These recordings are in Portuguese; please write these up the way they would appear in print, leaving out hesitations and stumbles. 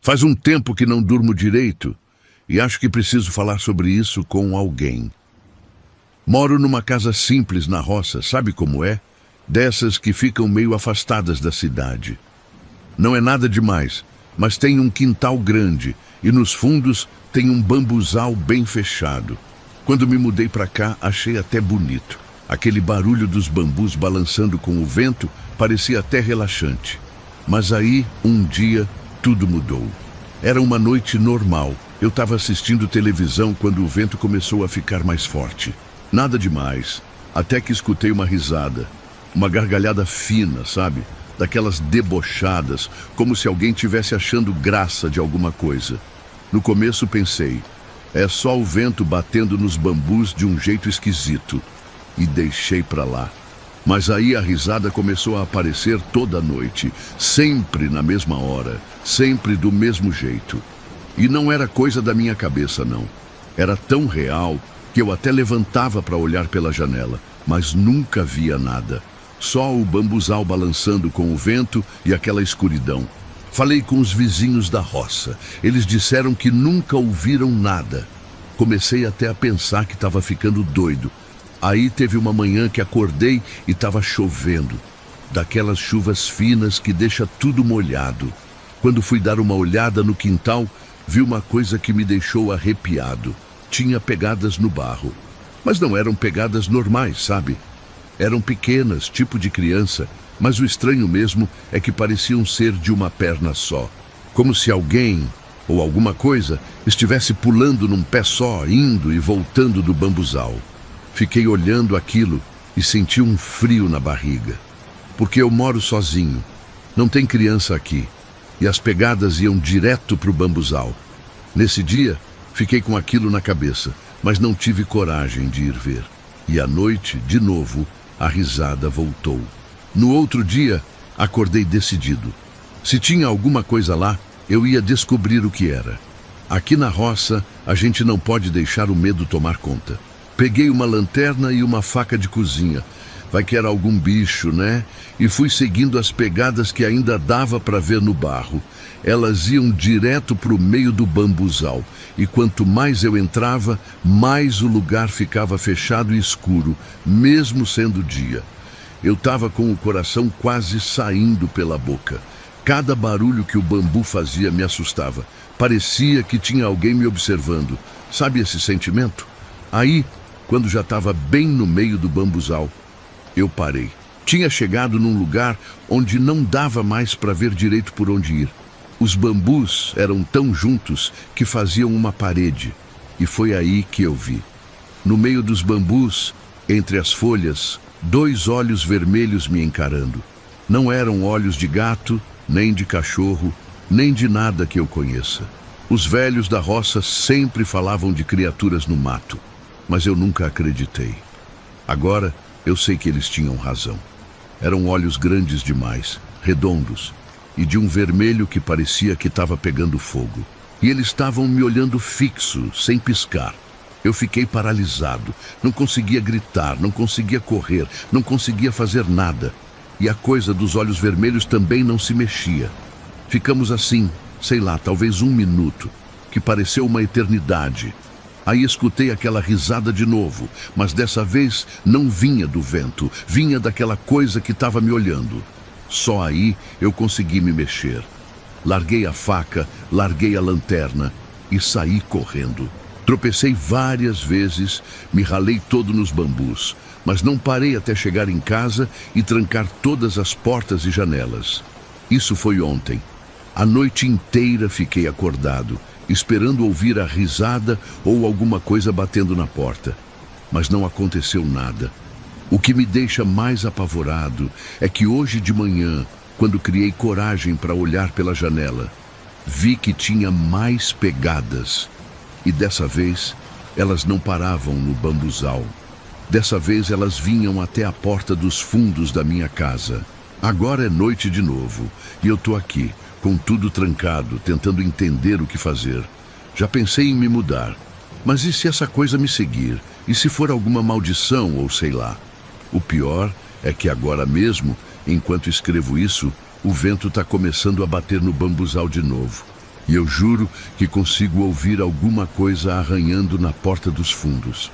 Faz um tempo que não durmo direito e acho que preciso falar sobre isso com alguém. Moro numa casa simples na roça, sabe como é? Dessas que ficam meio afastadas da cidade. Não é nada demais, mas tem um quintal grande e nos fundos tem um bambuzal bem fechado. Quando me mudei para cá, achei até bonito. Aquele barulho dos bambus balançando com o vento parecia até relaxante. Mas aí, um dia, tudo mudou. Era uma noite normal. Eu estava assistindo televisão quando o vento começou a ficar mais forte. Nada demais, até que escutei uma risada. Uma gargalhada fina, sabe? Daquelas debochadas, como se alguém tivesse achando graça de alguma coisa. No começo pensei, é só o vento batendo nos bambus de um jeito esquisito. E deixei pra lá. Mas aí a risada começou a aparecer toda noite, sempre na mesma hora, sempre do mesmo jeito. E não era coisa da minha cabeça, não. Era tão real que eu até levantava para olhar pela janela, mas nunca via nada. Só o bambuzal balançando com o vento e aquela escuridão. Falei com os vizinhos da roça. Eles disseram que nunca ouviram nada. Comecei até a pensar que estava ficando doido. Aí teve uma manhã que acordei e estava chovendo. Daquelas chuvas finas que deixa tudo molhado. Quando fui dar uma olhada no quintal, vi uma coisa que me deixou arrepiado. Tinha pegadas no barro. Mas não eram pegadas normais, sabe? Eram pequenas, tipo de criança, mas o estranho mesmo é que pareciam ser de uma perna só. Como se alguém, ou alguma coisa, estivesse pulando num pé só, indo e voltando do bambuzal. Fiquei olhando aquilo e senti um frio na barriga. Porque eu moro sozinho, não tem criança aqui, e as pegadas iam direto para o bambuzal. Nesse dia, fiquei com aquilo na cabeça, mas não tive coragem de ir ver. E à noite, de novo, a risada voltou. No outro dia, acordei decidido. Se tinha alguma coisa lá, eu ia descobrir o que era. Aqui na roça, a gente não pode deixar o medo tomar conta. Peguei uma lanterna e uma faca de cozinha. Vai que era algum bicho, né? E fui seguindo as pegadas que ainda dava para ver no barro. Elas iam direto para o meio do bambuzal. E quanto mais eu entrava, mais o lugar ficava fechado e escuro, mesmo sendo dia. Eu estava com o coração quase saindo pela boca. Cada barulho que o bambu fazia me assustava. Parecia que tinha alguém me observando. Sabe esse sentimento? Aí, quando já estava bem no meio do bambuzal, eu parei. Tinha chegado num lugar onde não dava mais para ver direito por onde ir. Os bambus eram tão juntos que faziam uma parede. E foi aí que eu vi. No meio dos bambus, entre as folhas, 2 olhos vermelhos me encarando. Não eram olhos de gato, nem de cachorro, nem de nada que eu conheça. Os velhos da roça sempre falavam de criaturas no mato, mas eu nunca acreditei. Agora eu sei que eles tinham razão. Eram olhos grandes demais, redondos, e de um vermelho que parecia que estava pegando fogo. E eles estavam me olhando fixo, sem piscar. Eu fiquei paralisado, não conseguia gritar, não conseguia correr, não conseguia fazer nada. E a coisa dos olhos vermelhos também não se mexia. Ficamos assim, sei lá, talvez 1 minuto, que pareceu uma eternidade. Aí escutei aquela risada de novo, mas dessa vez não vinha do vento, vinha daquela coisa que estava me olhando. Só aí eu consegui me mexer. Larguei a faca, larguei a lanterna e saí correndo. Tropecei várias vezes, me ralei todo nos bambus, mas não parei até chegar em casa e trancar todas as portas e janelas. Isso foi ontem. A noite inteira fiquei acordado, esperando ouvir a risada ou alguma coisa batendo na porta. Mas não aconteceu nada. O que me deixa mais apavorado é que hoje de manhã, quando criei coragem para olhar pela janela, vi que tinha mais pegadas. E dessa vez, elas não paravam no bambuzal. Dessa vez, elas vinham até a porta dos fundos da minha casa. Agora é noite de novo, e eu tô aqui, com tudo trancado, tentando entender o que fazer. Já pensei em me mudar. Mas e se essa coisa me seguir? E se for alguma maldição ou sei lá? O pior é que agora mesmo, enquanto escrevo isso, o vento está começando a bater no bambuzal de novo. E eu juro que consigo ouvir alguma coisa arranhando na porta dos fundos.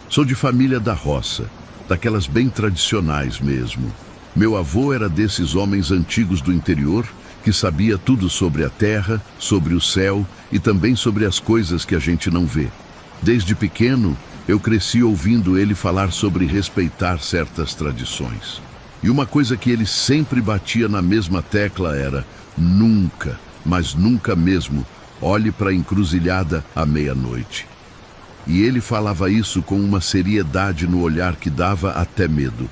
Sou de família da roça, daquelas bem tradicionais mesmo. Meu avô era desses homens antigos do interior que sabia tudo sobre a terra, sobre o céu e também sobre as coisas que a gente não vê. Desde pequeno, eu cresci ouvindo ele falar sobre respeitar certas tradições. E uma coisa que ele sempre batia na mesma tecla era: nunca, mas nunca mesmo, olhe para a encruzilhada à meia-noite. E ele falava isso com uma seriedade no olhar que dava até medo.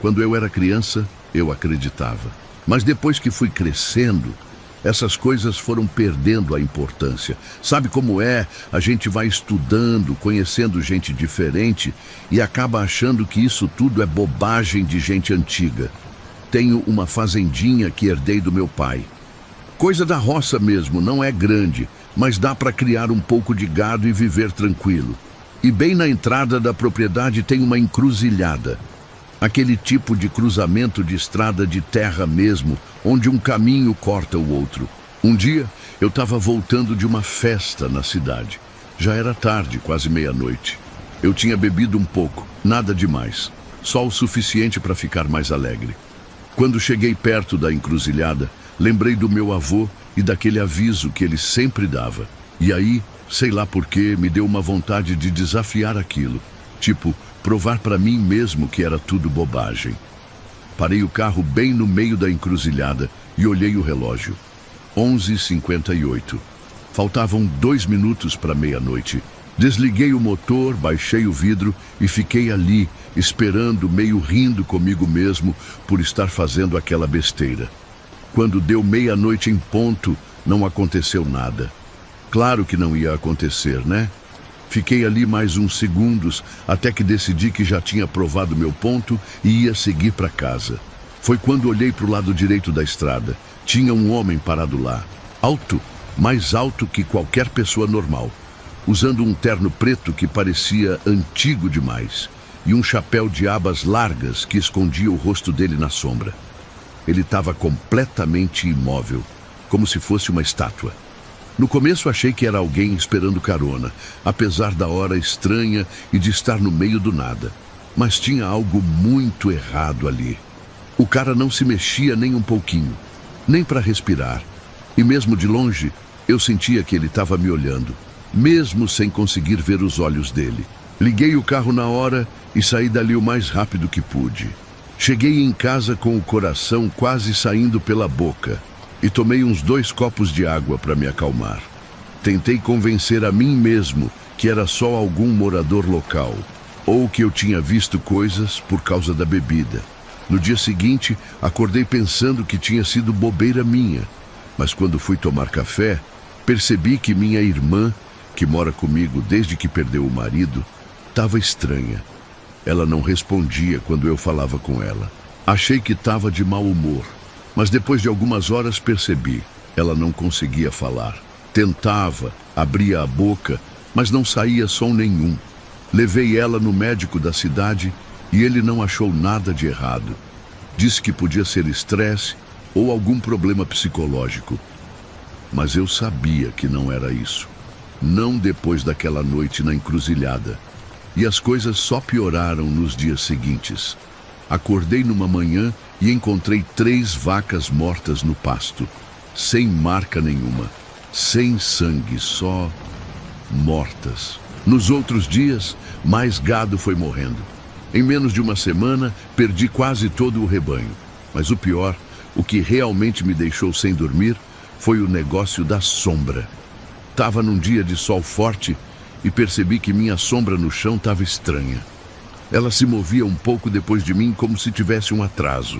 Quando eu era criança, eu acreditava. Mas depois que fui crescendo, essas coisas foram perdendo a importância. Sabe como é? A gente vai estudando, conhecendo gente diferente e acaba achando que isso tudo é bobagem de gente antiga. Tenho uma fazendinha que herdei do meu pai. Coisa da roça mesmo, não é grande, mas dá para criar um pouco de gado e viver tranquilo. E bem na entrada da propriedade tem uma encruzilhada. Aquele tipo de cruzamento de estrada de terra mesmo, onde um caminho corta o outro. Um dia, eu estava voltando de uma festa na cidade. Já era tarde, quase meia-noite. Eu tinha bebido um pouco, nada demais. Só o suficiente para ficar mais alegre. Quando cheguei perto da encruzilhada, lembrei do meu avô e daquele aviso que ele sempre dava. E aí, sei lá porquê, me deu uma vontade de desafiar aquilo. Tipo, provar para mim mesmo que era tudo bobagem. Parei o carro bem no meio da encruzilhada e olhei o relógio. 11h58. Faltavam 2 minutos para meia-noite. Desliguei o motor, baixei o vidro e fiquei ali, esperando, meio rindo comigo mesmo por estar fazendo aquela besteira. Quando deu meia-noite em ponto, não aconteceu nada. Claro que não ia acontecer, né? Fiquei ali mais uns segundos, até que decidi que já tinha provado meu ponto e ia seguir para casa. Foi quando olhei para o lado direito da estrada. Tinha um homem parado lá, alto, mais alto que qualquer pessoa normal, usando um terno preto que parecia antigo demais, e um chapéu de abas largas que escondia o rosto dele na sombra. Ele estava completamente imóvel, como se fosse uma estátua. No começo achei que era alguém esperando carona, apesar da hora estranha e de estar no meio do nada. Mas tinha algo muito errado ali. O cara não se mexia nem um pouquinho, nem para respirar. E mesmo de longe, eu sentia que ele estava me olhando, mesmo sem conseguir ver os olhos dele. Liguei o carro na hora e saí dali o mais rápido que pude. Cheguei em casa com o coração quase saindo pela boca. E tomei uns 2 copos de água para me acalmar. Tentei convencer a mim mesmo que era só algum morador local, ou que eu tinha visto coisas por causa da bebida. No dia seguinte, acordei pensando que tinha sido bobeira minha, mas quando fui tomar café, percebi que minha irmã, que mora comigo desde que perdeu o marido, estava estranha. Ela não respondia quando eu falava com ela. Achei que estava de mau humor. Mas depois de algumas horas percebi, ela não conseguia falar. Tentava, abria a boca, mas não saía som nenhum. Levei ela no médico da cidade e ele não achou nada de errado. Disse que podia ser estresse ou algum problema psicológico. Mas eu sabia que não era isso. Não depois daquela noite na encruzilhada. E as coisas só pioraram nos dias seguintes. Acordei numa manhã e encontrei 3 vacas mortas no pasto, sem marca nenhuma, sem sangue, só mortas. Nos outros dias, mais gado foi morrendo. Em menos de uma semana, perdi quase todo o rebanho. Mas o pior, o que realmente me deixou sem dormir, foi o negócio da sombra. Estava num dia de sol forte e percebi que minha sombra no chão estava estranha. Ela se movia um pouco depois de mim como se tivesse um atraso.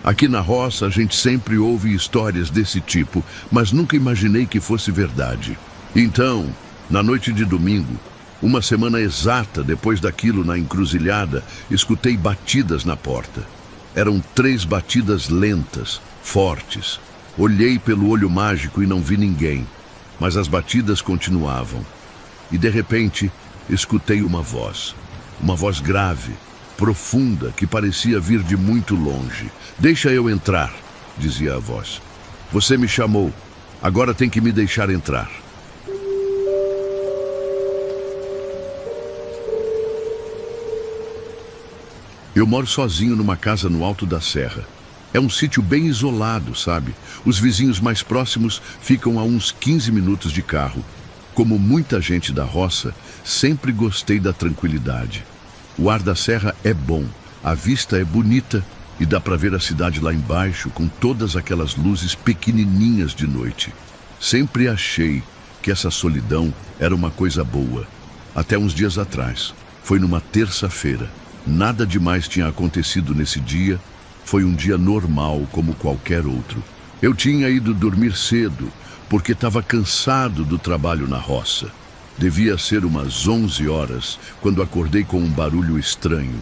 Aqui na roça a gente sempre ouve histórias desse tipo, mas nunca imaginei que fosse verdade. Então, na noite de domingo, uma semana exata depois daquilo na encruzilhada, escutei batidas na porta. Eram 3 batidas lentas, fortes. Olhei pelo olho mágico e não vi ninguém, mas as batidas continuavam. E de repente, escutei uma voz grave, profunda, que parecia vir de muito longe. "Deixa eu entrar", dizia a voz. "Você me chamou. Agora tem que me deixar entrar." Eu moro sozinho numa casa no alto da serra. É um sítio bem isolado, sabe? Os vizinhos mais próximos ficam a uns 15 minutos de carro. Como muita gente da roça, sempre gostei da tranquilidade. O ar da serra é bom, a vista é bonita e dá para ver a cidade lá embaixo com todas aquelas luzes pequenininhas de noite. Sempre achei que essa solidão era uma coisa boa. Até uns dias atrás. Foi numa terça-feira. Nada demais tinha acontecido nesse dia. Foi um dia normal como qualquer outro. Eu tinha ido dormir cedo porque estava cansado do trabalho na roça. Devia ser umas 11 horas quando acordei com um barulho estranho.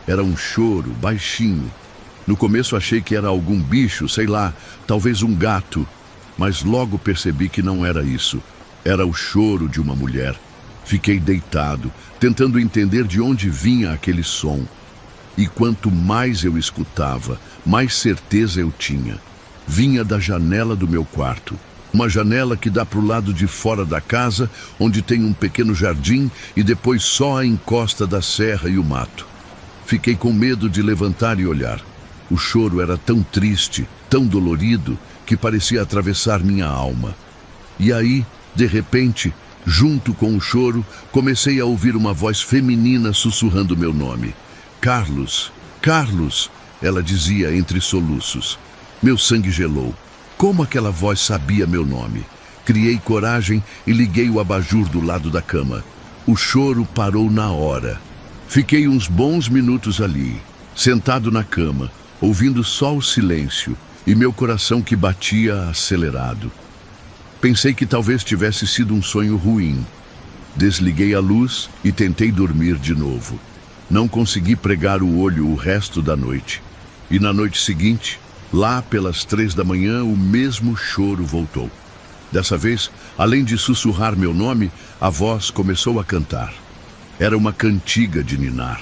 Era um choro baixinho. No começo achei que era algum bicho, sei lá, talvez um gato. Mas logo percebi que não era isso. Era o choro de uma mulher. Fiquei deitado, tentando entender de onde vinha aquele som. E quanto mais eu escutava, mais certeza eu tinha. Vinha da janela do meu quarto. Uma janela que dá para o lado de fora da casa, onde tem um pequeno jardim e depois só a encosta da serra e o mato. Fiquei com medo de levantar e olhar. O choro era tão triste, tão dolorido, que parecia atravessar minha alma. E aí, de repente, junto com o choro, comecei a ouvir uma voz feminina sussurrando meu nome. "Carlos, Carlos", ela dizia entre soluços. Meu sangue gelou. Como aquela voz sabia meu nome? Criei coragem e liguei o abajur do lado da cama. O choro parou na hora. Fiquei uns bons minutos ali, sentado na cama, ouvindo só o silêncio e meu coração que batia acelerado. Pensei que talvez tivesse sido um sonho ruim. Desliguei a luz e tentei dormir de novo. Não consegui pregar o olho o resto da noite. E na noite seguinte, lá pelas 3 da manhã, o mesmo choro voltou. Dessa vez, além de sussurrar meu nome, a voz começou a cantar. Era uma cantiga de ninar.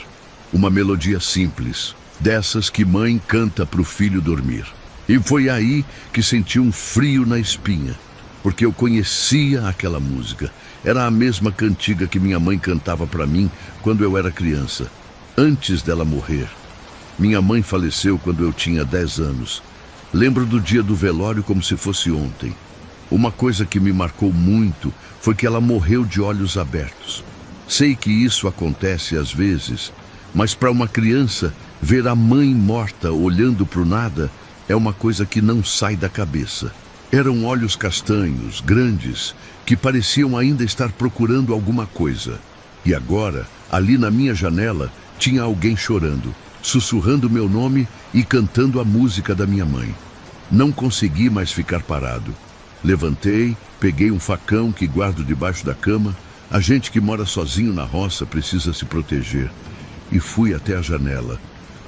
Uma melodia simples, dessas que mãe canta para o filho dormir. E foi aí que senti um frio na espinha. Porque eu conhecia aquela música. Era a mesma cantiga que minha mãe cantava para mim quando eu era criança, antes dela morrer. Minha mãe faleceu quando eu tinha 10 anos. Lembro do dia do velório como se fosse ontem. Uma coisa que me marcou muito foi que ela morreu de olhos abertos. Sei que isso acontece às vezes, mas para uma criança, ver a mãe morta olhando para o nada é uma coisa que não sai da cabeça. Eram olhos castanhos, grandes, que pareciam ainda estar procurando alguma coisa. E agora, ali na minha janela, tinha alguém chorando, sussurrando meu nome e cantando a música da minha mãe. Não consegui mais ficar parado. Levantei, peguei um facão que guardo debaixo da cama. A gente que mora sozinho na roça precisa se proteger. E fui até a janela.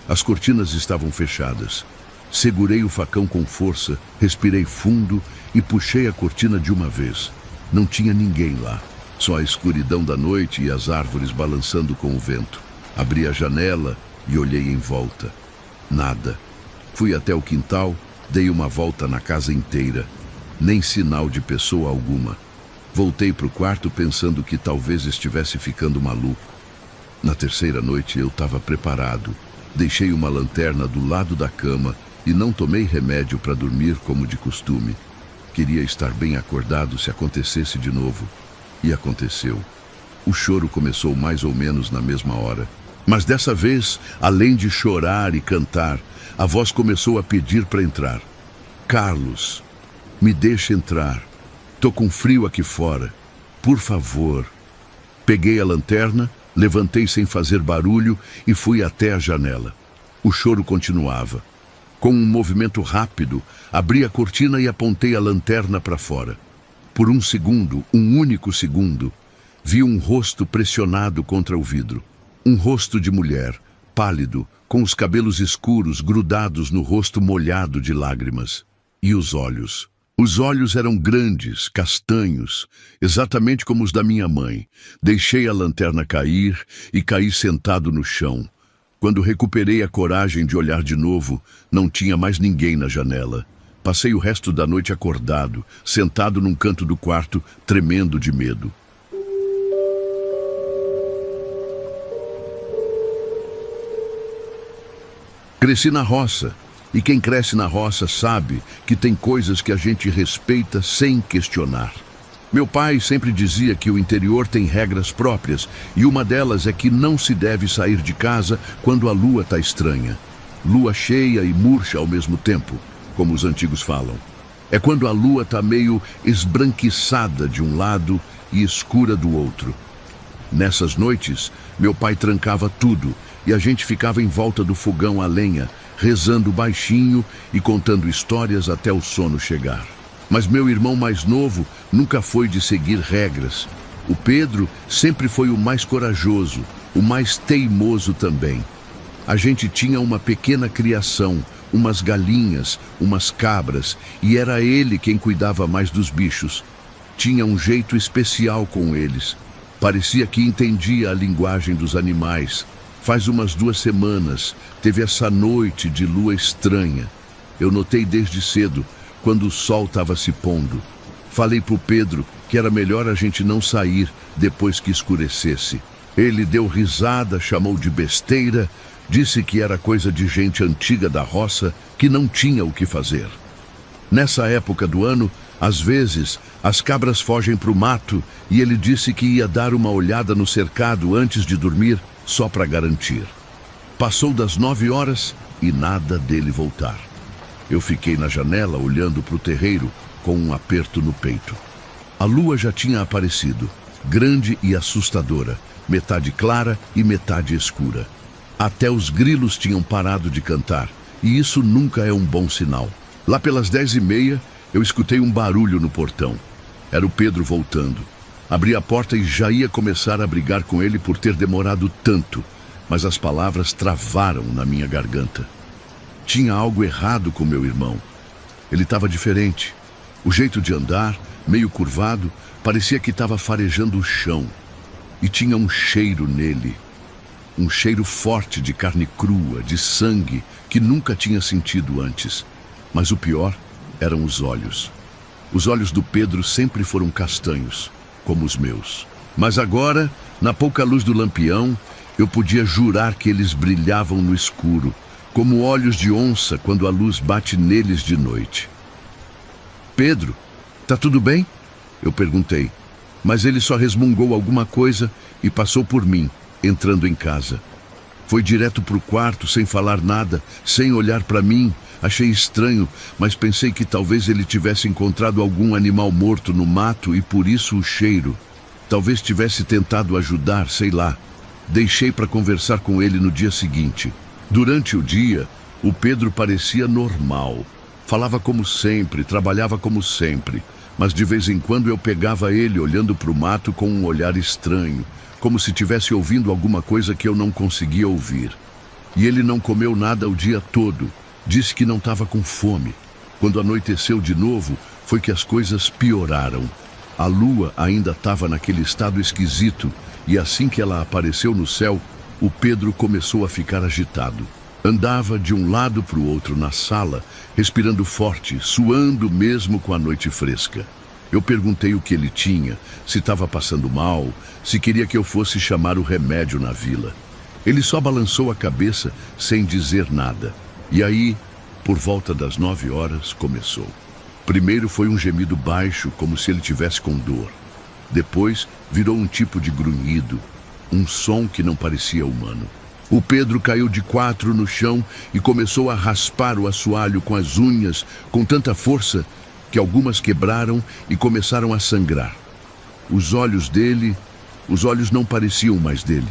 As cortinas estavam fechadas. Segurei o facão com força, respirei fundo e puxei a cortina de uma vez. Não tinha ninguém lá, só a escuridão da noite e as árvores balançando com o vento. Abri a janela e olhei em volta. Nada. Fui até o quintal, dei uma volta na casa inteira. Nem sinal de pessoa alguma. Voltei para o quarto pensando que talvez estivesse ficando maluco. Na terceira noite eu estava preparado. Deixei uma lanterna do lado da cama e não tomei remédio para dormir como de costume. Queria estar bem acordado se acontecesse de novo. E aconteceu. O choro começou mais ou menos na mesma hora. Mas dessa vez, além de chorar e cantar, a voz começou a pedir para entrar. "Carlos, me deixa entrar. Tô com frio aqui fora. Por favor." Peguei a lanterna, levantei sem fazer barulho e fui até a janela. O choro continuava. Com um movimento rápido, abri a cortina e apontei a lanterna para fora. Por um segundo, um único segundo, vi um rosto pressionado contra o vidro. Um rosto de mulher, pálido, com os cabelos escuros grudados no rosto molhado de lágrimas. E os olhos. Os olhos eram grandes, castanhos, exatamente como os da minha mãe. Deixei a lanterna cair e caí sentado no chão. Quando recuperei a coragem de olhar de novo, não tinha mais ninguém na janela. Passei o resto da noite acordado, sentado num canto do quarto, tremendo de medo. Cresci na roça, e quem cresce na roça sabe que tem coisas que a gente respeita sem questionar. Meu pai sempre dizia que o interior tem regras próprias, e uma delas é que não se deve sair de casa quando a lua está estranha. Lua cheia e murcha ao mesmo tempo, como os antigos falam. É quando a lua está meio esbranquiçada de um lado e escura do outro. Nessas noites, meu pai trancava tudo e a gente ficava em volta do fogão a lenha, rezando baixinho e contando histórias até o sono chegar. Mas meu irmão mais novo nunca foi de seguir regras. O Pedro sempre foi o mais corajoso, o mais teimoso também. A gente tinha uma pequena criação, umas galinhas, umas cabras, e era ele quem cuidava mais dos bichos. Tinha um jeito especial com eles. Parecia que entendia a linguagem dos animais. Faz umas 2 semanas, teve essa noite de lua estranha. Eu notei desde cedo, quando o sol estava se pondo. Falei pro Pedro que era melhor a gente não sair depois que escurecesse. Ele deu risada, chamou de besteira, disse que era coisa de gente antiga da roça que não tinha o que fazer. Nessa época do ano, às vezes, as cabras fogem pro mato e ele disse que ia dar uma olhada no cercado antes de dormir, só para garantir. Passou das 9 horas e nada dele voltar. Eu fiquei na janela olhando para o terreiro com um aperto no peito. A lua já tinha aparecido, grande e assustadora, metade clara e metade escura. Até os grilos tinham parado de cantar, e isso nunca é um bom sinal. Lá pelas 10h30, eu escutei um barulho no portão. Era o Pedro voltando. Abri a porta e já ia começar a brigar com ele por ter demorado tanto, mas as palavras travaram na minha garganta. Tinha algo errado com meu irmão. Ele estava diferente. O jeito de andar, meio curvado, parecia que estava farejando o chão. E tinha um cheiro nele. Um cheiro forte de carne crua, de sangue, que nunca tinha sentido antes. Mas o pior eram os olhos. Os olhos do Pedro sempre foram castanhos, como os meus. Mas agora, na pouca luz do lampião, eu podia jurar que eles brilhavam no escuro, como olhos de onça quando a luz bate neles de noite. Pedro, tá tudo bem? Eu perguntei, mas ele só resmungou alguma coisa e passou por mim, entrando em casa. Foi direto pro quarto, sem falar nada, sem olhar para mim. Achei estranho, mas pensei que talvez ele tivesse encontrado algum animal morto no mato e por isso o cheiro. Talvez tivesse tentado ajudar, sei lá. Deixei para conversar com ele no dia seguinte. Durante o dia, o Pedro parecia normal. Falava como sempre, trabalhava como sempre. Mas de vez em quando eu pegava ele olhando para o mato com um olhar estranho, como se estivesse ouvindo alguma coisa que eu não conseguia ouvir. E ele não comeu nada o dia todo. Disse que não estava com fome. Quando anoiteceu de novo, foi que as coisas pioraram. A lua ainda estava naquele estado esquisito, e assim que ela apareceu no céu, o Pedro começou a ficar agitado. Andava de um lado para o outro na sala, respirando forte, suando mesmo com a noite fresca. Eu perguntei o que ele tinha, se estava passando mal, se queria que eu fosse chamar o remédio na vila. Ele só balançou a cabeça sem dizer nada. E aí, por volta das 9 horas, começou. Primeiro foi um gemido baixo, como se ele tivesse com dor. Depois, virou um tipo de grunhido, um som que não parecia humano. O Pedro caiu de 4 no chão e começou a raspar o assoalho com as unhas com tanta força que algumas quebraram e começaram a sangrar. Os olhos não pareciam mais dele.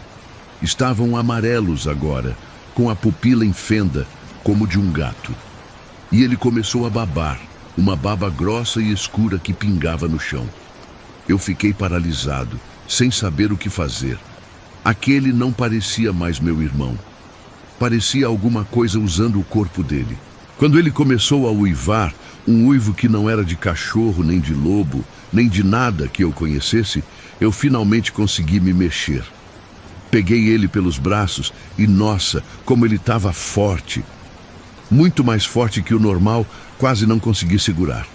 Estavam amarelos agora, com a pupila em fenda, como de um gato. E ele começou a babar, uma baba grossa e escura que pingava no chão. Eu fiquei paralisado, sem saber o que fazer. Aquele não parecia mais meu irmão. Parecia alguma coisa usando o corpo dele. Quando ele começou a uivar, um uivo que não era de cachorro, nem de lobo, nem de nada que eu conhecesse, eu finalmente consegui me mexer. Peguei ele pelos braços e, nossa, como ele estava forte. Muito mais forte que o normal, quase não consegui segurar.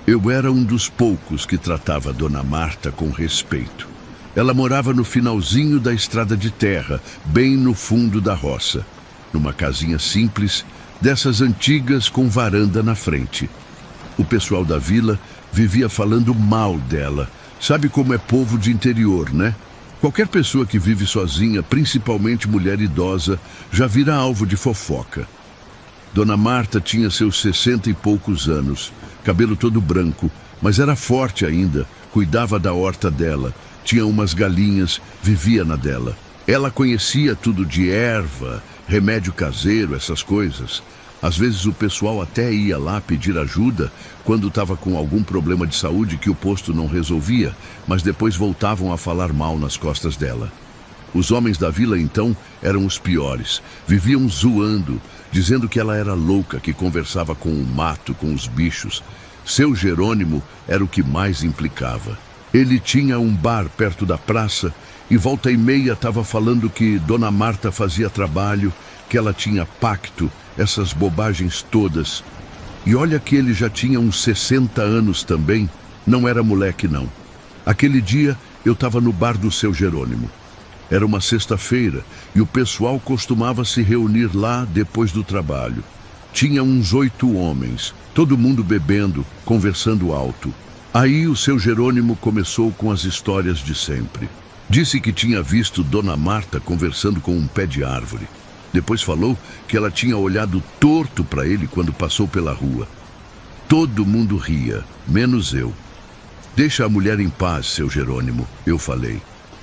Eu era um dos poucos que tratava Dona Marta com respeito. Ela morava no finalzinho da estrada de terra, bem no fundo da roça, numa casinha simples, dessas antigas com varanda na frente. O pessoal da vila vivia falando mal dela. Sabe como é povo de interior, né? Qualquer pessoa que vive sozinha, principalmente mulher idosa, já vira alvo de fofoca. Dona Marta tinha seus 60 e poucos anos, cabelo todo branco, mas era forte ainda, cuidava da horta dela, tinha umas galinhas, vivia na dela. Ela conhecia tudo de erva, remédio caseiro, essas coisas. Às vezes o pessoal até ia lá pedir ajuda quando estava com algum problema de saúde que o posto não resolvia, mas depois voltavam a falar mal nas costas dela. Os homens da vila, então, eram os piores. Viviam zoando, dizendo que ela era louca, que conversava com o mato, com os bichos. Seu Jerônimo era o que mais implicava. Ele tinha um bar perto da praça e volta e meia estava falando que Dona Marta fazia trabalho, que ela tinha pacto, essas bobagens todas. E olha que ele já tinha uns 60 anos também, não era moleque não. Aquele dia eu estava no bar do Seu Jerônimo. Era uma sexta-feira e o pessoal costumava se reunir lá depois do trabalho. Tinha uns 8 homens, todo mundo bebendo, conversando alto. Aí o Seu Jerônimo começou com as histórias de sempre. Disse que tinha visto Dona Marta conversando com um pé de árvore. Depois falou que ela tinha olhado torto para ele quando passou pela rua. Todo mundo ria, menos eu. Deixa a mulher em paz, Seu Jerônimo, eu falei.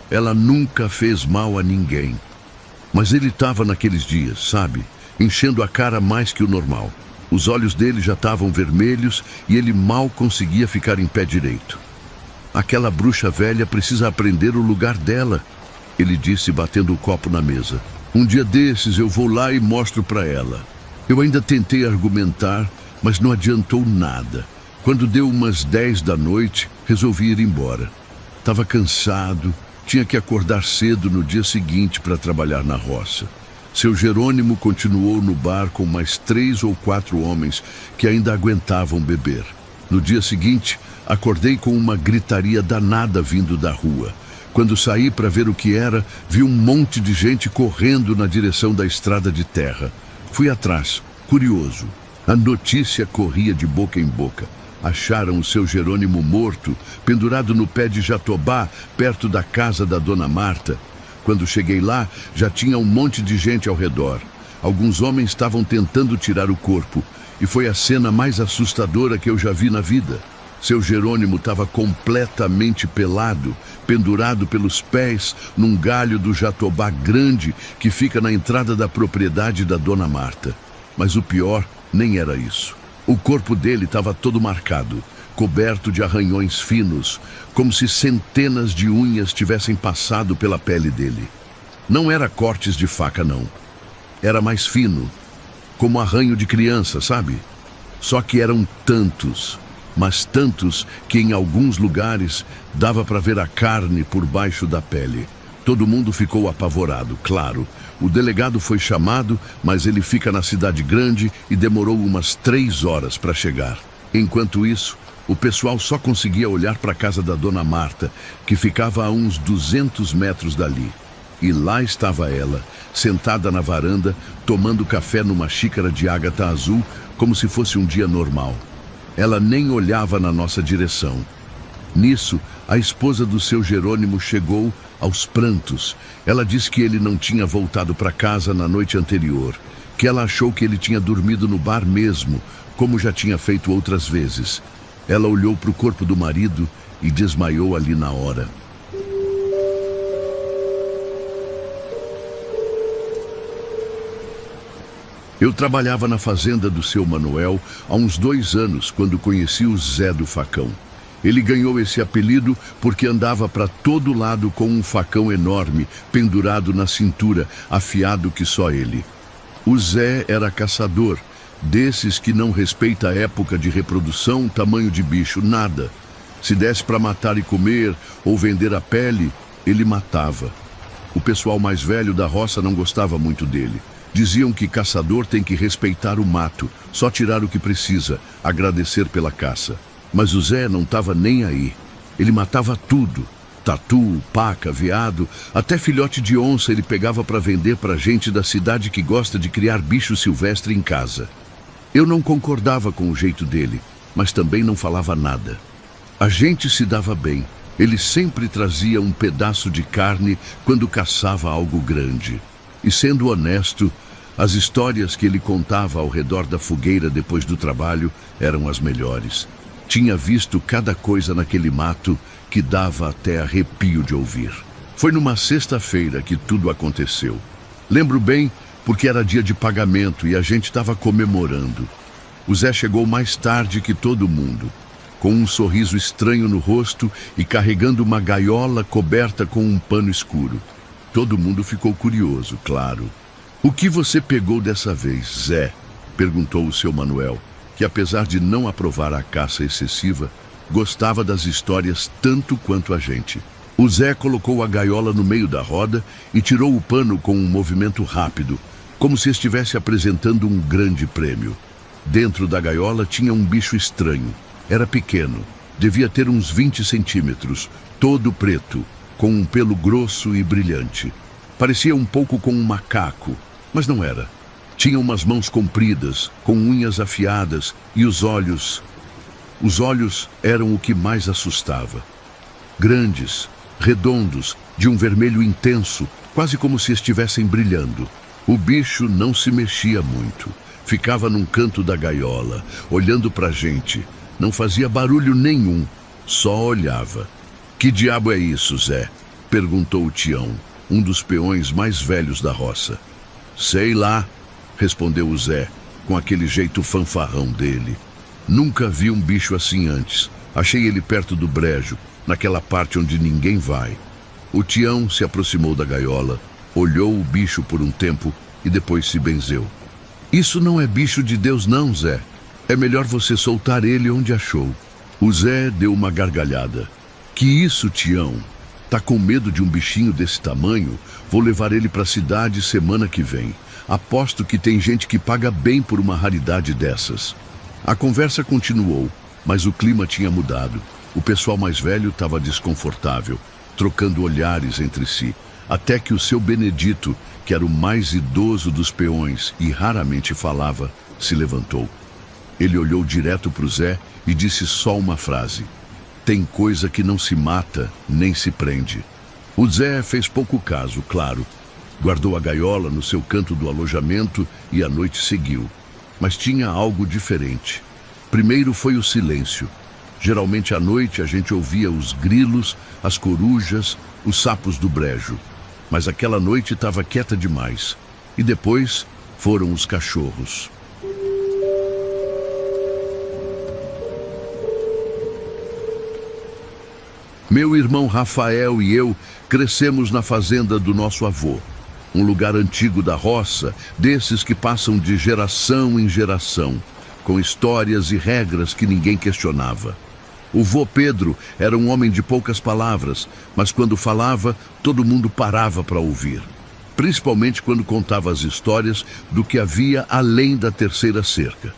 Ela nunca fez mal a ninguém. Mas ele estava naqueles dias, sabe? Enchendo a cara mais que o normal. Os olhos dele já estavam vermelhos e ele mal conseguia ficar em pé direito. Aquela bruxa velha precisa aprender o lugar dela, ele disse batendo o copo na mesa. Um dia desses eu vou lá e mostro para ela. Eu ainda tentei argumentar, mas não adiantou nada. Quando deu umas 10 da noite, resolvi ir embora. Estava cansado, tinha que acordar cedo no dia seguinte para trabalhar na roça. Seu Jerônimo continuou no bar com mais 3 ou 4 homens que ainda aguentavam beber. No dia seguinte, acordei com uma gritaria danada vindo da rua. Quando saí para ver o que era, vi um monte de gente correndo na direção da estrada de terra. Fui atrás, curioso. A notícia corria de boca em boca. Acharam o Seu Jerônimo morto, pendurado no pé de jatobá, perto da casa da Dona Marta. Quando cheguei lá, já tinha um monte de gente ao redor. Alguns homens estavam tentando tirar o corpo, e foi a cena mais assustadora que eu já vi na vida. Seu Jerônimo estava completamente pelado, pendurado pelos pés num galho do jatobá grande que fica na entrada da propriedade da Dona Marta. Mas o pior nem era isso. O corpo dele estava todo marcado, coberto de arranhões finos, como se centenas de unhas tivessem passado pela pele dele. Não era cortes de faca, não. Era mais fino, como arranho de criança, sabe? Só que eram tantos, mas tantos que em alguns lugares dava para ver a carne por baixo da pele. Todo mundo ficou apavorado, claro. O delegado foi chamado, mas ele fica na cidade grande e demorou umas 3 horas para chegar. Enquanto isso, o pessoal só conseguia olhar para a casa da Dona Marta, que ficava a uns 200 metros dali. E lá estava ela, sentada na varanda, tomando café numa xícara de ágata azul, como se fosse um dia normal. Ela nem olhava na nossa direção. Nisso, a esposa do Seu Jerônimo chegou aos prantos. Ela disse que ele não tinha voltado para casa na noite anterior, que ela achou que ele tinha dormido no bar mesmo, como já tinha feito outras vezes. Ela olhou para o corpo do marido e desmaiou ali na hora. Eu trabalhava na fazenda do Seu Manuel há uns 2 anos, quando conheci o Zé do Facão. Ele ganhou esse apelido porque andava para todo lado com um facão enorme, pendurado na cintura, afiado que só ele. O Zé era caçador, Desses que não respeita a época de reprodução, tamanho de bicho, nada. Se desse para matar e comer ou vender a pele, ele matava. O pessoal mais velho da roça não gostava muito dele. Diziam que caçador tem que respeitar o mato, só tirar o que precisa, agradecer pela caça. Mas o Zé não estava nem aí. Ele matava tudo. Tatu, paca, veado, até filhote de onça ele pegava para vender para gente da cidade que gosta de criar bicho silvestre em casa. Eu não concordava com o jeito dele, mas também não falava nada. A gente se dava bem. Ele sempre trazia um pedaço de carne quando caçava algo grande. E sendo honesto, as histórias que ele contava ao redor da fogueira depois do trabalho eram as melhores. Tinha visto cada coisa naquele mato que dava até arrepio de ouvir. Foi numa sexta-feira que tudo aconteceu. Lembro bem porque era dia de pagamento e a gente estava comemorando. O Zé chegou mais tarde que todo mundo, com um sorriso estranho no rosto e carregando uma gaiola coberta com um pano escuro. Todo mundo ficou curioso, claro. "O que você pegou dessa vez, Zé?" perguntou o seu Manuel, que apesar de não aprovar a caça excessiva, gostava das histórias tanto quanto a gente. O Zé colocou a gaiola no meio da roda e tirou o pano com um movimento rápido, como se estivesse apresentando um grande prêmio. Dentro da gaiola tinha um bicho estranho. Era pequeno, devia ter uns 20 centímetros, todo preto, com um pelo grosso e brilhante. Parecia um pouco com um macaco, mas não era. Tinha umas mãos compridas, com unhas afiadas, e os olhos eram o que mais assustava. Grandes, redondos, de um vermelho intenso, quase como se estivessem brilhando. O bicho não se mexia muito. Ficava num canto da gaiola, olhando pra gente. Não fazia barulho nenhum, só olhava. "Que diabo é isso, Zé?" perguntou o Tião, um dos peões mais velhos da roça. "Sei lá", respondeu o Zé, com aquele jeito fanfarrão dele. "Nunca vi um bicho assim antes. Achei ele perto do brejo, naquela parte onde ninguém vai." O Tião se aproximou da gaiola, olhou o bicho por um tempo e depois se benzeu. "Isso não é bicho de Deus não, Zé. É melhor você soltar ele onde achou." O Zé deu uma gargalhada. "Que isso, Tião? Tá com medo de um bichinho desse tamanho? Vou levar ele para a cidade semana que vem. Aposto que tem gente que paga bem por uma raridade dessas." A conversa continuou, mas o clima tinha mudado. O pessoal mais velho estava desconfortável, trocando olhares entre si, até que o seu Benedito, que era o mais idoso dos peões e raramente falava, se levantou. Ele olhou direto para o Zé e disse só uma frase: "Tem coisa que não se mata, nem se prende." O Zé fez pouco caso, claro. Guardou a gaiola no seu canto do alojamento e a noite seguiu. Mas tinha algo diferente. Primeiro foi o silêncio. Geralmente à noite a gente ouvia os grilos, as corujas, os sapos do brejo. Mas aquela noite estava quieta demais. E depois foram os cachorros. Meu irmão Rafael e eu crescemos na fazenda do nosso avô. Um lugar antigo da roça, desses que passam de geração em geração, com histórias e regras que ninguém questionava. O vô Pedro era um homem de poucas palavras, mas quando falava, todo mundo parava para ouvir. Principalmente quando contava as histórias do que havia além da terceira cerca.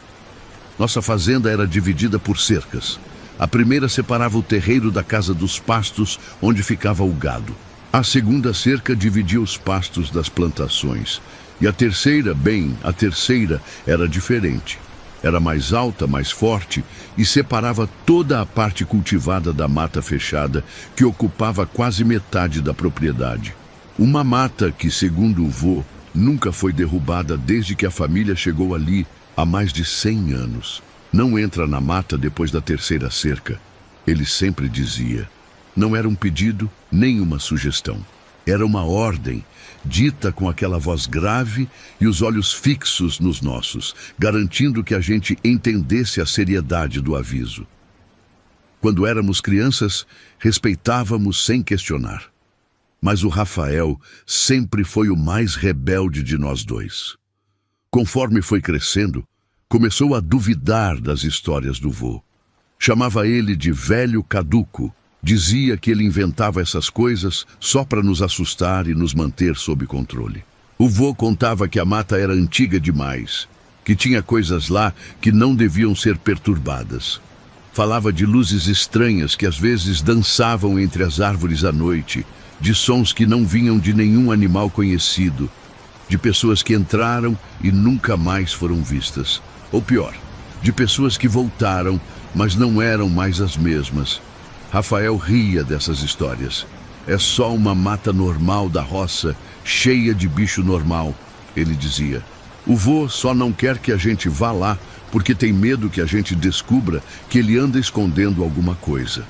Nossa fazenda era dividida por cercas. A primeira separava o terreiro da casa dos pastos, onde ficava o gado. A segunda cerca dividia os pastos das plantações. E a terceira era diferente. Era mais alta, mais forte e separava toda a parte cultivada da mata fechada, que ocupava quase metade da propriedade. Uma mata que, segundo o vô, nunca foi derrubada desde que a família chegou ali há mais de 100 anos. "Não entra na mata depois da terceira cerca", ele sempre dizia. Não era um pedido, nem uma sugestão. Era uma ordem, dita com aquela voz grave e os olhos fixos nos nossos, garantindo que a gente entendesse a seriedade do aviso. Quando éramos crianças, respeitávamos sem questionar. Mas o Rafael sempre foi o mais rebelde de nós dois. Conforme foi crescendo, Começou a duvidar das histórias do vô. Chamava ele de velho caduco. Dizia que ele inventava essas coisas só para nos assustar e nos manter sob controle. O vô contava que a mata era antiga demais, que tinha coisas lá que não deviam ser perturbadas. Falava de luzes estranhas que às vezes dançavam entre as árvores à noite, de sons que não vinham de nenhum animal conhecido, de pessoas que entraram e nunca mais foram vistas. Ou pior, de pessoas que voltaram, mas não eram mais as mesmas. Rafael ria dessas histórias. É só uma mata normal da roça, cheia de bicho normal, ele dizia. O vô só não quer que a gente vá lá, porque tem medo que a gente descubra que ele anda escondendo alguma coisa.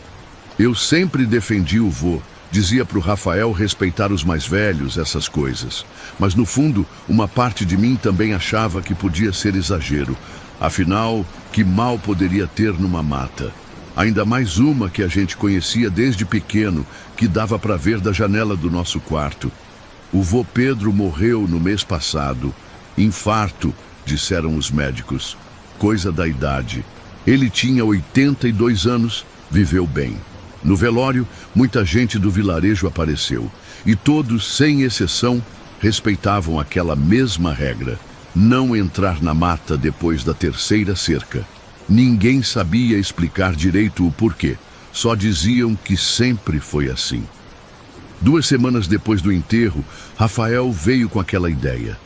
Eu sempre defendi o vô, dizia para o Rafael respeitar os mais velhos, essas coisas. Mas no fundo, uma parte de mim também achava que podia ser exagero. Afinal, que mal poderia ter numa mata? Ainda mais uma que a gente conhecia desde pequeno, que dava para ver da janela do nosso quarto. O vô Pedro morreu no mês passado. Infarto, disseram os médicos. Coisa da idade. Ele tinha 82 anos, viveu bem. No velório, muita gente do vilarejo apareceu. E todos, sem exceção, respeitavam aquela mesma regra: não entrar na mata depois da terceira cerca. Ninguém sabia explicar direito o porquê. Só diziam que sempre foi assim. 2 semanas depois do enterro, Rafael veio com aquela ideia.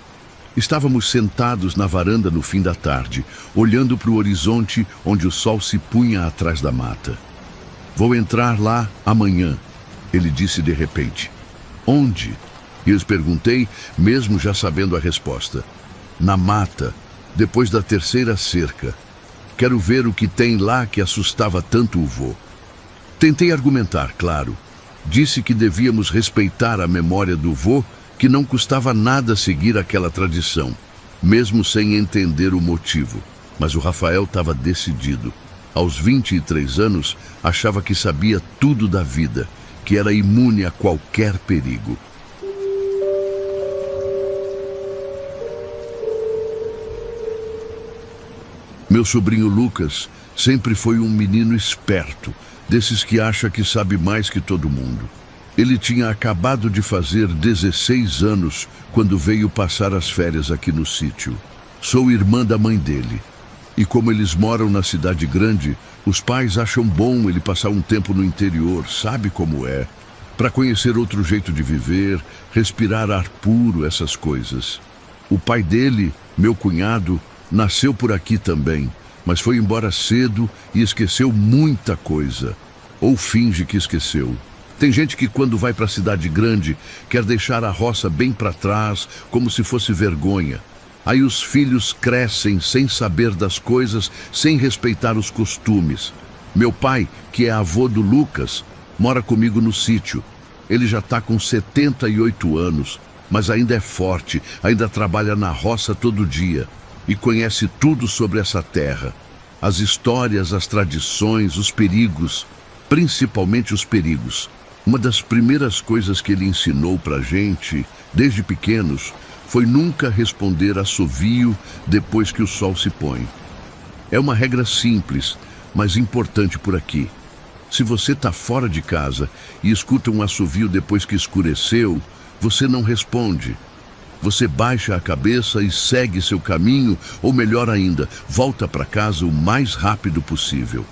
Estávamos sentados na varanda no fim da tarde, olhando para o horizonte onde o sol se punha atrás da mata. Vou entrar lá amanhã, ele disse de repente. Onde? Eu perguntei, mesmo já sabendo a resposta. Na mata, depois da terceira cerca. Quero ver o que tem lá que assustava tanto o vô. Tentei argumentar, claro. Disse que devíamos respeitar a memória do vô, que não custava nada seguir aquela tradição, mesmo sem entender o motivo. Mas o Rafael estava decidido. Aos 23 anos, achava que sabia tudo da vida, que era imune a qualquer perigo. Meu sobrinho Lucas sempre foi um menino esperto, desses que acha que sabe mais que todo mundo. Ele tinha acabado de fazer 16 anos quando veio passar as férias aqui no sítio. Sou irmã da mãe dele. E como eles moram na cidade grande, os pais acham bom ele passar um tempo no interior, sabe como é, para conhecer outro jeito de viver, respirar ar puro, essas coisas. O pai dele, meu cunhado, nasceu por aqui também, mas foi embora cedo e esqueceu muita coisa. Ou finge que esqueceu. Tem gente que quando vai para a cidade grande quer deixar a roça bem para trás, como se fosse vergonha. Aí os filhos crescem sem saber das coisas, sem respeitar os costumes. Meu pai, que é avô do Lucas, mora comigo no sítio. Ele já está com 78 anos, mas ainda é forte, ainda trabalha na roça todo dia e conhece tudo sobre essa terra. As histórias, as tradições, os perigos, principalmente os perigos. Uma das primeiras coisas que ele ensinou pra gente, desde pequenos, foi nunca responder assovio depois que o sol se põe. É uma regra simples, mas importante por aqui. Se você está fora de casa e escuta um assovio depois que escureceu, você não responde. Você baixa a cabeça e segue seu caminho, ou melhor ainda, volta para casa o mais rápido possível.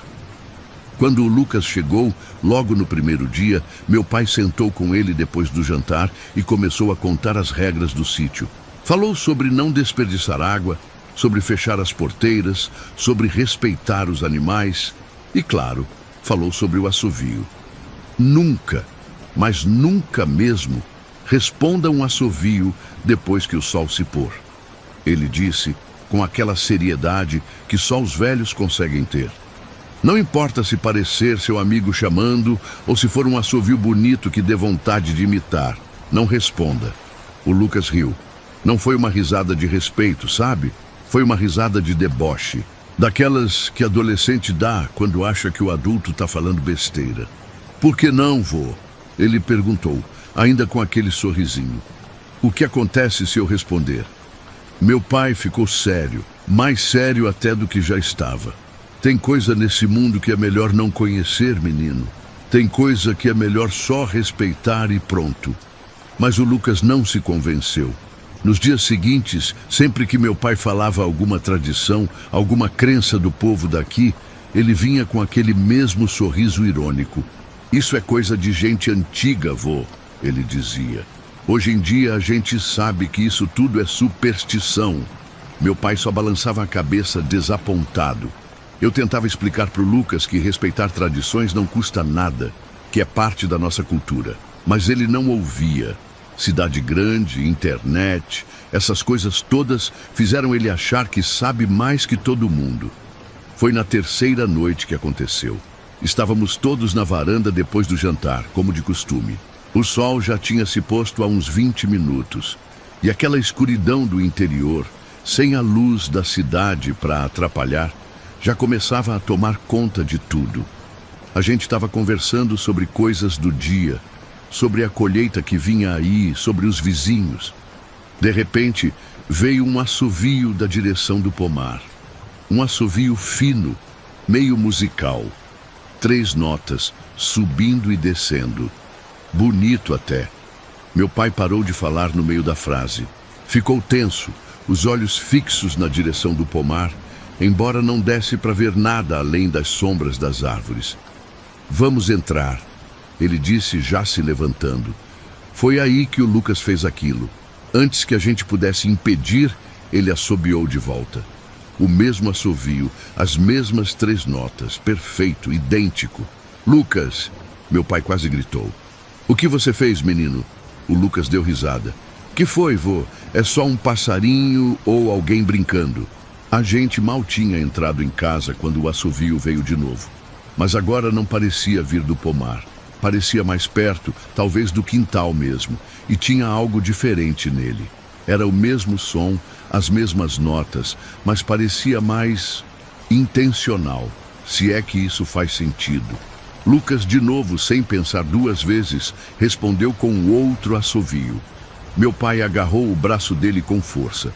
Quando o Lucas chegou, logo no primeiro dia, meu pai sentou com ele depois do jantar e começou a contar as regras do sítio. Falou sobre não desperdiçar água, sobre fechar as porteiras, sobre respeitar os animais e, claro, falou sobre o assovio. Nunca, mas nunca mesmo, responda um assovio depois que o sol se pôr. Ele disse, com aquela seriedade que só os velhos conseguem ter. Não importa se parecer seu amigo chamando ou se for um assovio bonito que dê vontade de imitar. Não responda. O Lucas riu. Não foi uma risada de respeito, sabe? Foi uma risada de deboche. Daquelas que adolescente dá quando acha que o adulto está falando besteira. Por que não, vô? Ele perguntou, ainda com aquele sorrisinho. O que acontece se eu responder? Meu pai ficou sério, mais sério até do que já estava. Tem coisa nesse mundo que é melhor não conhecer, menino. Tem coisa que é melhor só respeitar e pronto. Mas o Lucas não se convenceu. Nos dias seguintes, sempre que meu pai falava alguma tradição, alguma crença do povo daqui, ele vinha com aquele mesmo sorriso irônico. Isso é coisa de gente antiga, vô, ele dizia. Hoje em dia a gente sabe que isso tudo é superstição. Meu pai só balançava a cabeça desapontado. Eu tentava explicar para o Lucas que respeitar tradições não custa nada, que é parte da nossa cultura. Mas ele não ouvia. Cidade grande, internet, essas coisas todas fizeram ele achar que sabe mais que todo mundo. Foi na terceira noite que aconteceu. Estávamos todos na varanda depois do jantar, como de costume. O sol já tinha se posto há uns 20 minutos. E aquela escuridão do interior, sem a luz da cidade para atrapalhar, já começava a tomar conta de tudo. A gente estava conversando sobre coisas do dia, sobre a colheita que vinha aí, sobre os vizinhos. De repente, veio um assovio da direção do pomar. Um assovio fino, meio musical. 3 notas, subindo e descendo. Bonito até. Meu pai parou de falar no meio da frase. Ficou tenso, os olhos fixos na direção do pomar, embora não desse para ver nada além das sombras das árvores. Vamos entrar, ele disse já se levantando. Foi aí que o Lucas fez aquilo. Antes que a gente pudesse impedir, ele assobiou de volta. O mesmo assovio, as mesmas 3 notas, perfeito, idêntico. Lucas, meu pai quase gritou. O que você fez, menino? O Lucas deu risada. Que foi, vô? É só um passarinho ou alguém brincando? A gente mal tinha entrado em casa quando o assovio veio de novo. Mas agora não parecia vir do pomar. Parecia mais perto, talvez do quintal mesmo, e tinha algo diferente nele. Era o mesmo som, as mesmas notas, mas parecia mais intencional, se é que isso faz sentido. Lucas, de novo, sem pensar 2 vezes, respondeu com outro assovio. Meu pai agarrou o braço dele com força.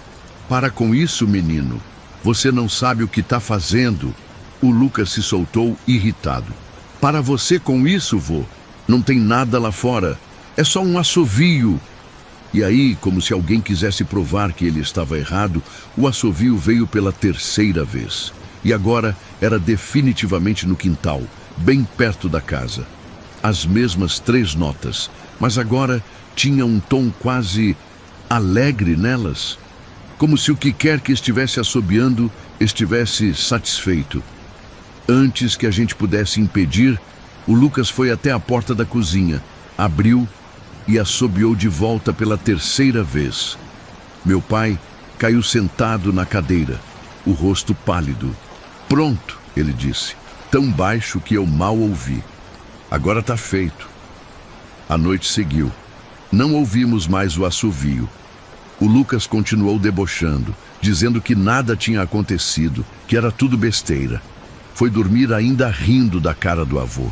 Para com isso, menino. Você não sabe o que está fazendo. O Lucas se soltou irritado. Para você com isso, vô. Não tem nada lá fora. É só um assovio. E aí, como se alguém quisesse provar que ele estava errado, o assovio veio pela 3ª vez. E agora era definitivamente no quintal, bem perto da casa. As mesmas 3 notas, mas agora tinha um tom quase alegre nelas. Como se o que quer que estivesse assobiando estivesse satisfeito. Antes que a gente pudesse impedir, o Lucas foi até a porta da cozinha, abriu e assobiou de volta pela 3ª vez. Meu pai caiu sentado na cadeira, o rosto pálido. Pronto, ele disse, tão baixo que eu mal ouvi. Agora está feito. A noite seguiu. Não ouvimos mais o assovio. O Lucas continuou debochando, dizendo que nada tinha acontecido, que era tudo besteira. Foi dormir ainda rindo da cara do avô.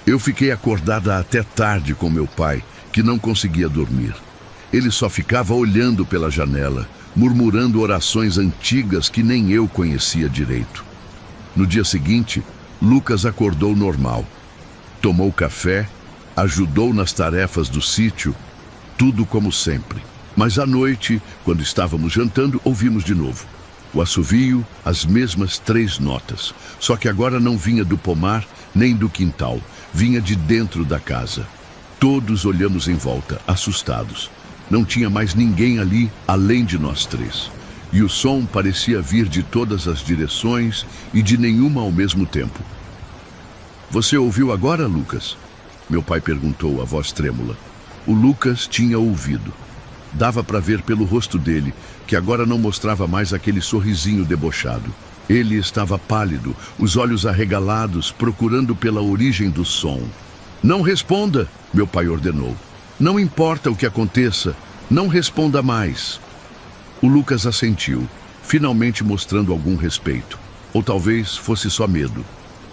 Eu fiquei acordada até tarde com meu pai, que não conseguia dormir. Ele só ficava olhando pela janela, murmurando orações antigas que nem eu conhecia direito. No dia seguinte, Lucas acordou normal. Tomou café, ajudou nas tarefas do sítio, tudo como sempre. Mas à noite, quando estávamos jantando, ouvimos de novo. O assovio, as mesmas 3 notas. Só que agora não vinha do pomar, nem do quintal. Vinha de dentro da casa. Todos olhamos em volta, assustados. Não tinha mais ninguém ali, além de nós 3. E o som parecia vir de todas as direções e de nenhuma ao mesmo tempo. Você ouviu agora, Lucas? Meu pai perguntou, a voz trêmula. O Lucas tinha ouvido. Dava para ver pelo rosto dele, que agora não mostrava mais aquele sorrisinho debochado. Ele estava pálido, os olhos arregalados, procurando pela origem do som. Não responda, meu pai ordenou. Não importa o que aconteça, não responda mais. O Lucas assentiu, finalmente mostrando algum respeito. Ou talvez fosse só medo.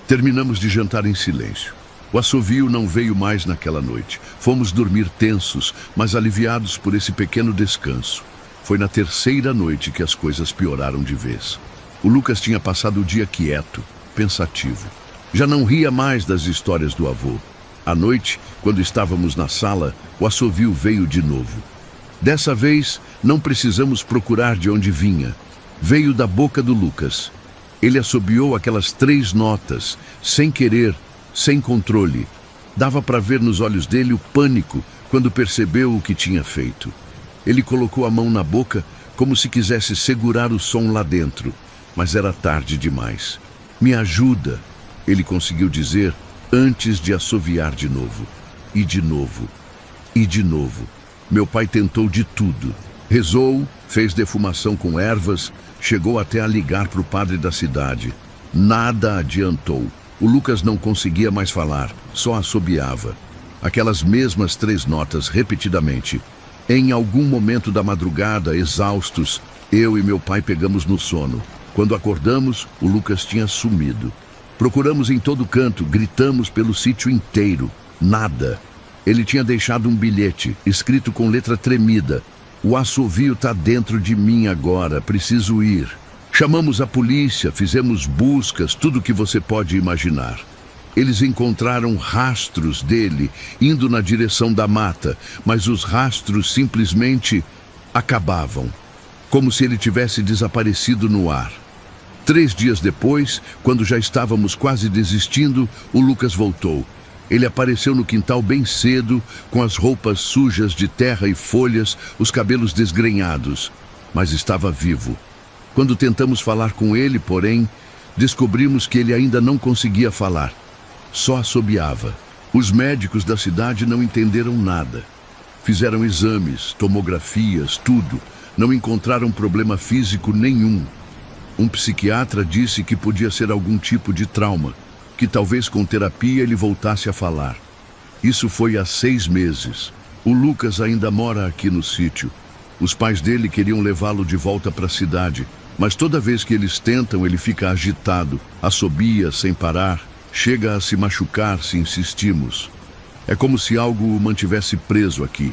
Terminamos de jantar em silêncio. O assovio não veio mais naquela noite. Fomos dormir tensos, mas aliviados por esse pequeno descanso. Foi na terceira noite que as coisas pioraram de vez. O Lucas tinha passado o dia quieto, pensativo. Já não ria mais das histórias do avô. À noite, quando estávamos na sala, o assovio veio de novo. Dessa vez, não precisamos procurar de onde vinha. Veio da boca do Lucas. Ele assobiou aquelas 3 notas, sem querer, sem controle. Dava para ver nos olhos dele o pânico quando percebeu o que tinha feito. Ele colocou a mão na boca como se quisesse segurar o som lá dentro, mas era tarde demais. "Me ajuda", ele conseguiu dizer antes de assoviar de novo. E de novo. E de novo. Meu pai tentou de tudo. Rezou, fez defumação com ervas, chegou até a ligar para o padre da cidade. Nada adiantou. O Lucas não conseguia mais falar, só assobiava. Aquelas mesmas 3 notas repetidamente. Em algum momento da madrugada, exaustos, eu e meu pai pegamos no sono. Quando acordamos, o Lucas tinha sumido. Procuramos em todo canto, gritamos pelo sítio inteiro. Nada. Ele tinha deixado um bilhete, escrito com letra tremida. "O assovio está dentro de mim agora, preciso ir." Chamamos a polícia, fizemos buscas, tudo o que você pode imaginar. Eles encontraram rastros dele indo na direção da mata, mas os rastros simplesmente acabavam, como se ele tivesse desaparecido no ar. 3 dias depois, quando já estávamos quase desistindo, o Lucas voltou. Ele apareceu no quintal bem cedo, com as roupas sujas de terra e folhas, os cabelos desgrenhados, mas estava vivo. Quando tentamos falar com ele, porém, descobrimos que ele ainda não conseguia falar. Só assobiava. Os médicos da cidade não entenderam nada. Fizeram exames, tomografias, tudo. Não encontraram problema físico nenhum. Um psiquiatra disse que podia ser algum tipo de trauma, que talvez com terapia ele voltasse a falar. Isso foi há 6 meses. O Lucas ainda mora aqui no sítio. Os pais dele queriam levá-lo de volta para a cidade, mas toda vez que eles tentam, ele fica agitado, assobia sem parar, chega a se machucar se insistimos. É como se algo o mantivesse preso aqui.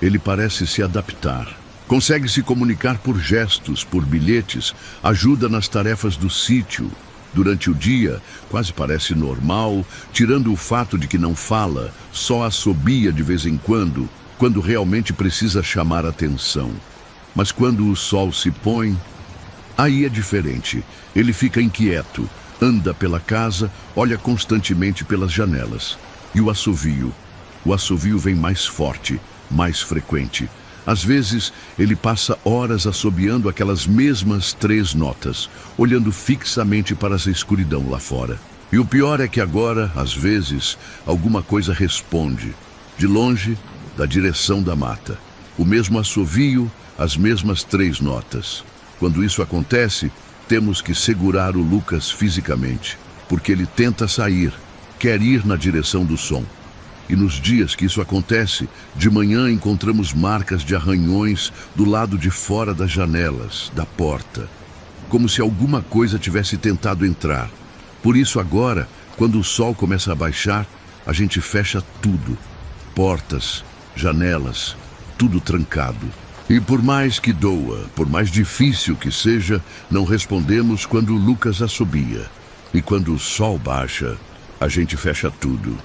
Ele parece se adaptar. Consegue se comunicar por gestos, por bilhetes, ajuda nas tarefas do sítio. Durante o dia, quase parece normal, tirando o fato de que não fala, só assobia de vez em quando realmente precisa chamar atenção. Mas quando o sol se põe, aí é diferente. Ele fica inquieto, anda pela casa, olha constantemente pelas janelas. E o assovio? O assovio vem mais forte, mais frequente. Às vezes, ele passa horas assobiando aquelas mesmas 3 notas, olhando fixamente para a escuridão lá fora. E o pior é que agora, às vezes, alguma coisa responde. De longe, da direção da mata. O mesmo assovio, as mesmas 3 notas. Quando isso acontece, temos que segurar o Lucas fisicamente, porque ele tenta sair, quer ir na direção do som. E nos dias que isso acontece, de manhã encontramos marcas de arranhões do lado de fora das janelas, da porta. Como se alguma coisa tivesse tentado entrar. Por isso agora, quando o sol começa a baixar, a gente fecha tudo. Portas, janelas, tudo trancado. E por mais que doa, por mais difícil que seja, não respondemos quando o Lucas assobia. E quando o sol baixa, a gente fecha tudo.